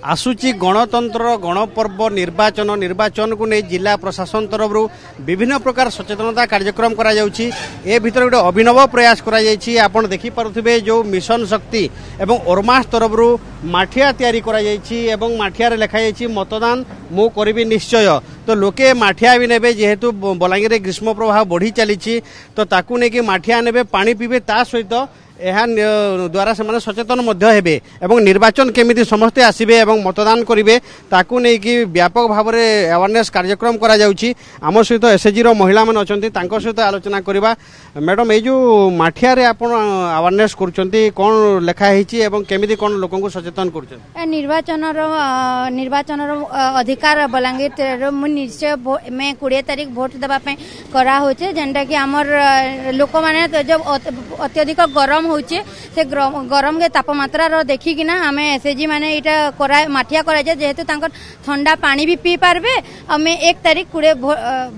आसूची गणतंत्र गणपर्व निर्वाचन निर्वाचन को नहीं जिला प्रशासन तरफ विभिन्न प्रकार सचेतनता कार्यक्रम करा जाउछि। ए भितर गोटे अभिनव प्रयास करा जाइछि। आपण देखि पारुथिबे जो मिशन शक्ति एवं ओरमास तरफ माठिया तैयारी करा जाइछि एवं माठिया रे लिखा जाइछि मतदान मु करिबि निश्चय। तो लोके माठिया भी नेबे जेहेतु बलांगीर ग्रीष्म प्रवाह बढ़ी चली तो ताकू ने कि माठिया नेबे पानी पीबे ता सहित यह द्वारा से सचेतन हेबे एवं निर्वाचन केमिति समस्ते आसिबे एवं मतदान करिवे ताकू नै कि व्यापक भाव में अवेयरनेस कार्यक्रम करा जाउछि। आम सहित एसएचजी रो महिला मन अछंती तांको सहित आलोचना करबा। मैडम ए जो माठिया रे आपण अवेयरनेस करछंती कोन लेखा हिची एवं केमिति कोन लोकन को सचेतन करछन? निर्वाचन रो अधिकार बलांगीर रो निश्चय में 20 तारीख वोट देबा पे करा होचे जेंटा कि हमर लोक माने जब अत्यधिक गरम होचे से गरम के तापमात्रा रो देखि कि ना हमें एसएचजी माने इटा करा माठिया करा जे जेहेतु तांकर ठंडा पानी भी पी पारबे हमें 1 तारीख 20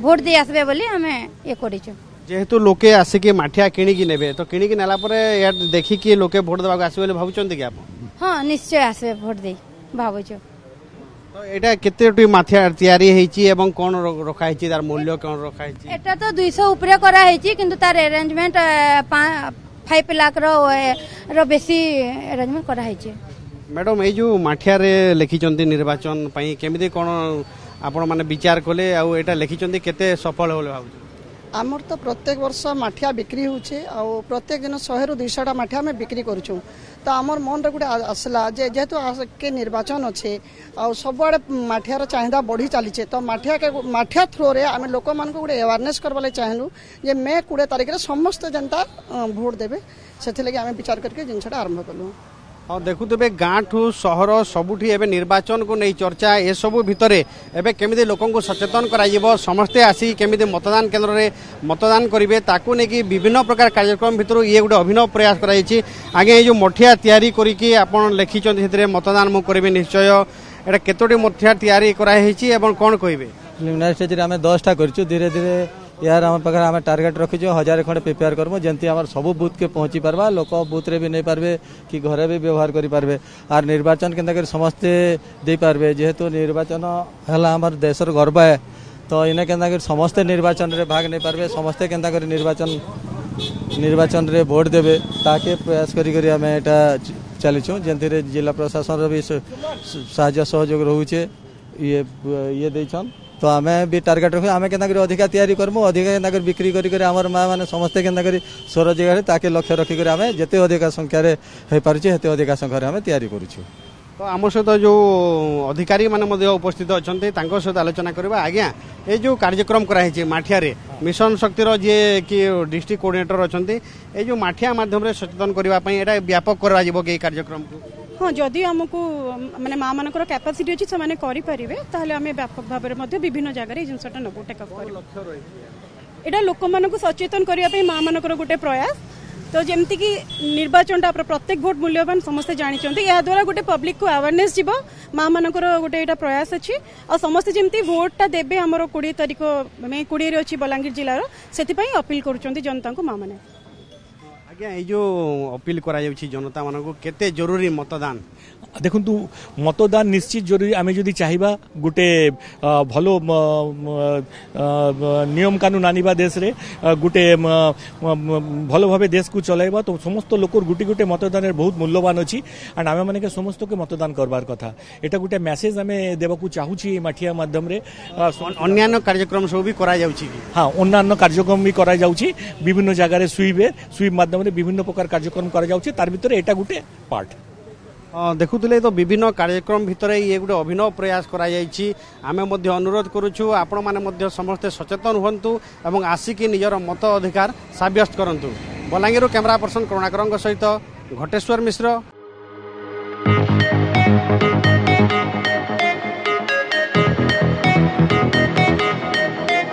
वोट दे आसबे बोली हमें ये करिछु। जेहेतु लोके आसिके माठिया किणी की नेबे तो किणी की नेला परे या देखि कि लोके वोट देबा आसबे बोली भाबुचंती कि आप? हां निश्चय आसबे वोट दे भाबुछु। तो एटा केतेटी माठिया तैयारी हेची एवं कोन रखा हेची तार मूल्य कोन रखा हेची? एटा तो 200 ऊपर करा हेची किंतु तार अरेंजमेंट 5 लाख रो बेसी अरेंजमेंट करा हेची। मैडम ए जो माठिया रे लिखिचंती निर्वाचन पई केमिति कोन आपण माने विचार कले आ एटा लिखिचंती केते सफल होले भाबु? आमर तो प्रत्येक वर्ष माठिया बिक्री होचे आ प्रत्येक दिन 100 रू 200 टा माठिया में बिक्री करूछु। तो आमर मन रे गुटे आसला जेहेतु के निर्वाचन अच्छे आ सबआड़े माठियार चाहिदा बढ़ी चलीचे तो माठिया थ्रो रे आम लोक मान गोटे अवेयरनेस करवा चाहलु जे मे 20 तारीख रे समस्त जनता भोट देवे से लगे आम विचार करके जिनसा आरंभ कलु। हाँ देखुवे गाँ ठू सहर सबुठी एवं निर्वाचन को नहीं चर्चा ए सबू भितर एवं केमिति लोकन को सचेतन करा समस्ते आसी केमिति मतदान केन्द्र में मतदान करेंगे ताकू नहीं विभिन्न प्रकार कार्यक्रम भितर ये गोटे अभिनव प्रयास कराई। आगे ये जो मठिया तैयारी करके आपन लिखिं मतदान मु करेंगे निश्चय एटा केतोटी मठिया तैयारी कराई एवं कौन कहे? प्रिलिमिनारी स्टेज रे आम 10टा कर धीरे धीरे यार आम पाखे आम टार्गेट रखीचु 1000 खंडे प्रिपेयर करबो जेंति हमर सब बूथ के पहुंची पारबा लोक बूथ रे भी नहीं पारबे कि घरे भी व्यवहार करि पारबे आर निर्वाचन केंता कर समस्ते दे पारबे जेहेतु निर्वाचन हला हमर देशर गर्व है तो इने केंता कर समस्ते निर्वाचन रे भाग नहीं पारबे समस्ते केंता कर निर्वाचन रे वोट देबे ताके प्रयास करी करी हमें एटा चलीछु जेंति रे जिला प्रशासन रो भी साहाय्य सहयोग रहउचे ये देछन तो आम भी टार्गेट रखु आम के अधिका तैयारी करमु अधिका के बिक्री करी आमर माँ मैंने समस्ते के स्वर जगह ताके लक्ष्य रखिक आम जिते अधिका संख्यार हो पारे अधिका संख्यार आम तैयारी करुछु। तो आम सहित जो अधिकारी माने उपस्थित अच्छा सहित आलोचना करवा। आज्ञा ये जो कार्यक्रम कराई माठिया रे मिशन शक्तिर जी कि डिस्ट्रिक्ट कोऑर्डिनेटर अच्छा ये जो माठिया माध्यम सचेतन करने व्यापक करा कार्यक्रम को? हाँ जदि आमको माने माँ मान कैपेसिटी अच्छी से करें ताहले आम व्यापक भाव में विभिन्न जगह जिनसा नबू टेकअप कर लोक मान सचेतन करने माँ मान गोटे प्रयास तो जमती कि निर्वाचन प्रत्येक वोट मूल्यवान समस्ते जानते या द्वारा गोटे पब्लिक को अवेयरनेस जीव माँ मान गोटे प्रयास अच्छी और समस्ते जमती वोटा देवे आमर 20 तारीख में 20 अच्छी बलांगीर जिलार से अपील कर जनता को माँ मैंने। आज्ञा ये जो अपील करा जनता मानक केते जरूरी मतदान देखु मतदान निश्चित जरूरी आम जदि चाहिए गोटे भल नियम कानून आनिबा देश रे गोटे भल भाव देश को चलाइबा तो समस्त लोक गोटे गोटे मतदान बहुत मूल्यवान अच्छी एंड आम मैंने समस्त के मतदान करबार कथा एटा गोटे मेसेज आम देवाक चाहूँ माठिया माध्यम रे अन्य कार्यक्रम सब भी करा जाउछि। हाँ अन्य कार्यक्रम भी करा जाउछि विभिन्न जगह स्वीप माध्यम विभिन्न प्रकार कार्यक्रम करा जाउछि तार भीतर एटा गोटे पार्ट। देखुले तो विभिन्न कार्यक्रम भितर ये गोटे अभिनव प्रयास कराई आमे मध्य अनुरोध करुछु आपण माने समस्ते सचेतन हुंतु एवं आसिकी निजर मत अधिकार साब्यस्त करंतु। बलांगीर कैमरा पर्सन करुणाकर सहित घटेश्वर मिश्र।